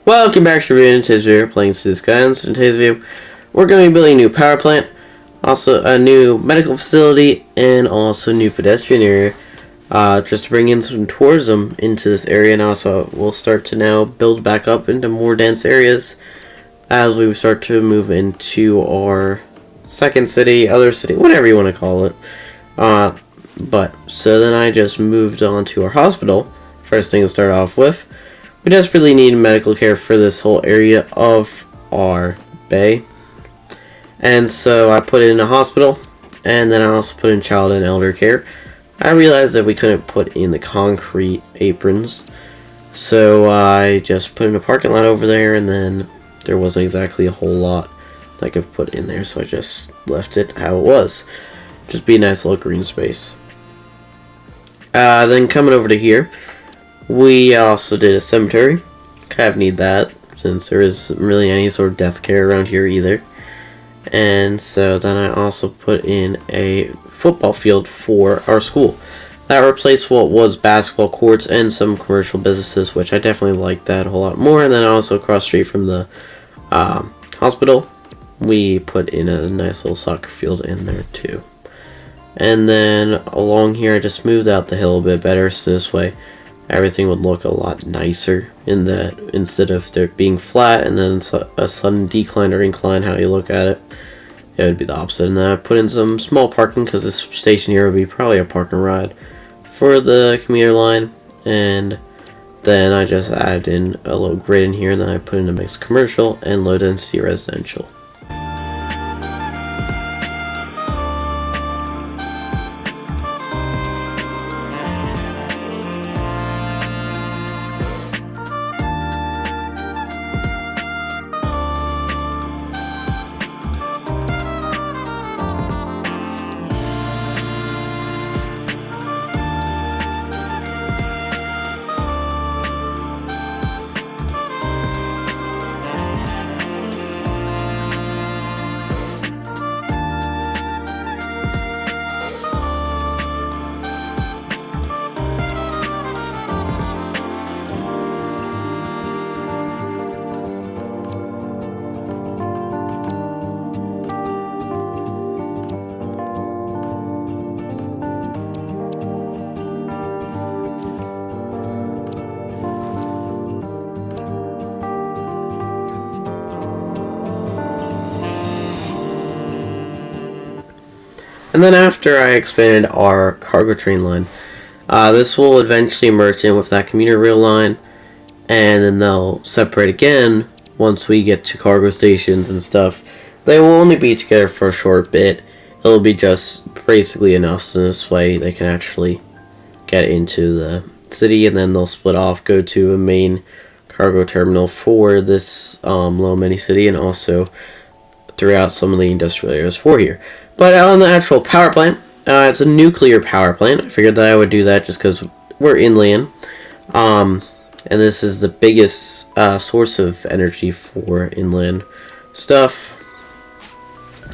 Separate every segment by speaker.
Speaker 1: Welcome back to in today's video, playing skylines. In today's video, we're going to be building a new power plant, also a new medical facility, and also a new pedestrian area, just to bring in some tourism into this area. And also, we'll start to now build back up into more dense areas as we start to move into our second city, other city, whatever you want to call it. So then I just moved on to our hospital. First thing to start off with. We desperately need medical care for this whole area of our bay. And so I put it in a hospital, and then I also put in child and elder care. I realized that we couldn't put in the concrete aprons, so I just put in a parking lot over there, and then there wasn't exactly a whole lot that I could put in there, so I just left it how it was. Just be a nice little green space. Then coming over to here, we also did a cemetery. Kind of need that since there isn't really any sort of death care around here either. And so then I also put in a football field for our school. That replaced what was basketball courts and some commercial businesses, which I definitely like that a whole lot more. And then also across the street from the hospital, we put in a nice little soccer field in there too. And then along here I just moved out the hill a bit better, so this way everything would look a lot nicer in that instead of there being flat and then a sudden decline or incline how you look at it, it would be the opposite. And then I put in some small parking because this station here would be probably a park and ride for the commuter line. And then I just added in a little grid in here, and then I put in a mixed commercial and low density residential. And then after I expanded our cargo train line, this will eventually merge in with that commuter rail line, and then they'll separate again once we get to cargo stations and stuff. They will only be together for a short bit. It'll be just basically enough so this way they can actually get into the city, and then they'll split off, go to a main cargo terminal for this little mini city, and also throughout some of the industrial areas for here. But on the actual power plant, it's a nuclear power plant. I figured that I would do that just because we're inland. And this is the biggest source of energy for inland stuff.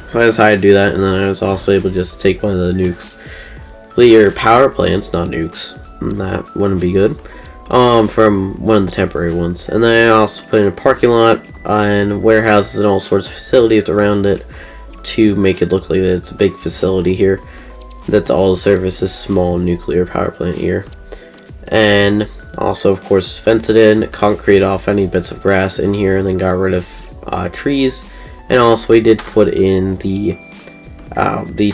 Speaker 1: So I decided to do that, and then I was also able to just take one of the nuclear power plants, not nukes, that wouldn't be good, from one of the temporary ones. And then I also put in a parking lot and warehouses and all sorts of facilities around it to make it look like it's a big facility here that's all to service this small nuclear power plant here. And also, of course, fence it in, concrete off any bits of grass in here, and then got rid of trees. And also we did put in the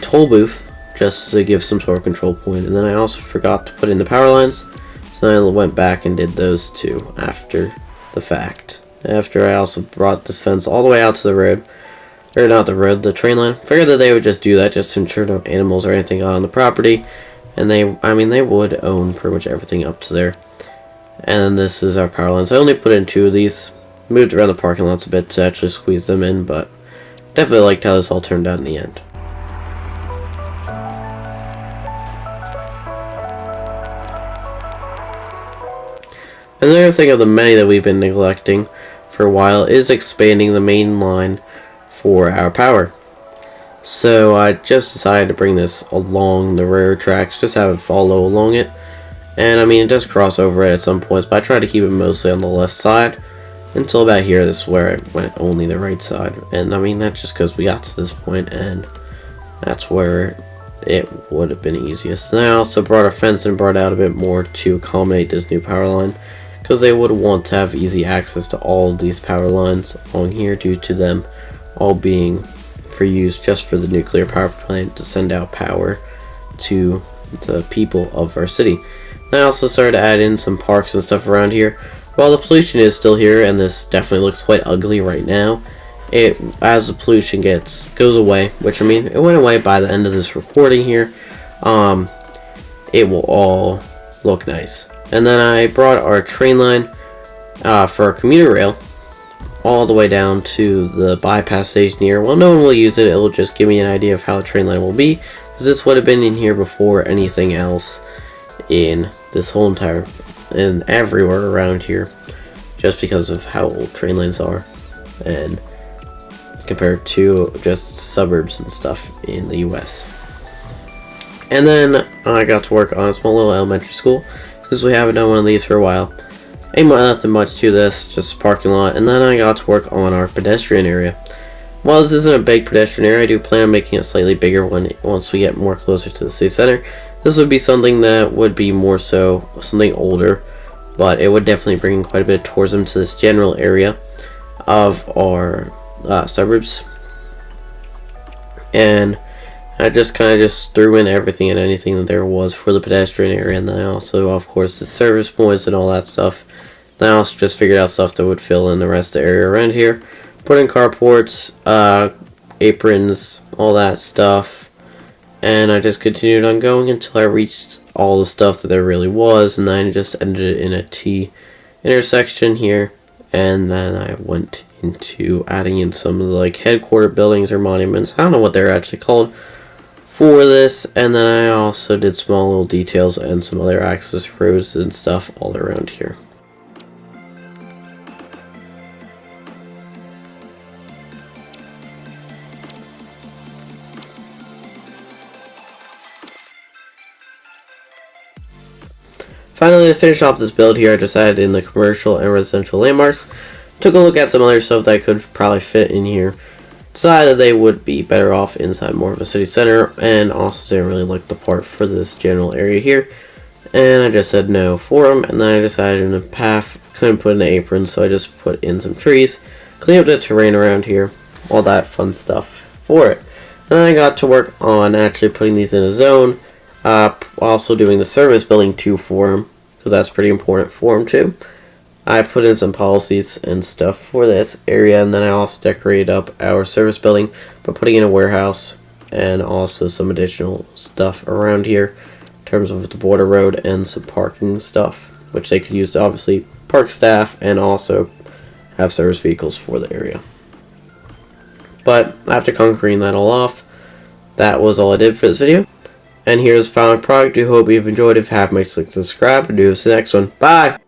Speaker 1: toll booth just to give some sort of control point. And then I also forgot to put in the power lines, so then I went back and did those too after the fact. After I also brought this fence all the way out to the road, or not the road, the train line. Figured that they would just do that just to ensure no animals or anything on the property. And they would own pretty much everything up to there. And this is our power lines. I only put in 2 of these. Moved around the parking lots a bit to actually squeeze them in, but definitely liked how this all turned out in the end. Another thing of the many that we've been neglecting for a while is expanding the main line for our power. So I just decided to bring this along the railroad tracks, just have it follow along it. And I mean, it does cross over it at some points, but I try to keep it mostly on the left side. until about here. This is where it went only the right side, and I mean that's just because we got to this point, and that's where it would have been easiest. And I also brought a fence and brought out a bit more to accommodate this new power line, because they would want to have easy access to all of these power lines along here due to them all being for use just for the nuclear power plant to send out power to the people of our city. And I also started to add in some parks and stuff around here. While the pollution is still here, and this definitely looks quite ugly right now, as the pollution goes away, which I mean it went away by the end of this recording here, it will all look nice. And then I brought our train line for our commuter rail all the way down to the bypass station here. Well, no one will use it. It will just give me an idea of how the train line will be, because this would have been in here before anything else in this whole entire and everywhere around here, just because of how old train lines are and compared to just suburbs and stuff in the US. And then I got to work on a small little elementary school, since we haven't done one of these for a while. Ain't nothing much to this, just a parking lot. And then I got to work on our pedestrian area. While this isn't a big pedestrian area, I do plan on making it slightly bigger once we get more closer to the city center. This would be something that would be more so something older, but it would definitely bring quite a bit of tourism to this general area of our suburbs. And I just kind of threw in everything and anything that there was for the pedestrian area, and then I also, of course, did service points and all that stuff. Then I also just figured out stuff that would fill in the rest of the area around here. Put in carports, aprons, all that stuff. And I just continued on going until I reached all the stuff that there really was, and then I just ended it in a T intersection here. And then I went into adding in some of the like headquarter buildings or monuments. I don't know what they're actually called for this. And then I also did small little details and some other access roads and stuff all around here. Finally, to finish off this build here, I just added in the commercial and residential landmarks. Took a look at some other stuff that I could probably fit in here. Decided that they would be better off inside more of a city center, and also didn't really like the part for this general area here. And I just said no for them, and then I decided in a path, couldn't put in an apron, so I just put in some trees, cleaned up the terrain around here, all that fun stuff for it. Then I got to work on actually putting these in a zone. Also doing the service building too for him, because that's pretty important for him too. I put in some policies and stuff for this area, and then I also decorated up our service building by putting in a warehouse and also some additional stuff around here in terms of the border road and some parking stuff, which they could use to obviously park staff and also have service vehicles for the area. But after conquering that all off, that was all I did for this video. And here's the final product. I hope you've enjoyed. If you have, make sure to subscribe, and do see the next one. Bye!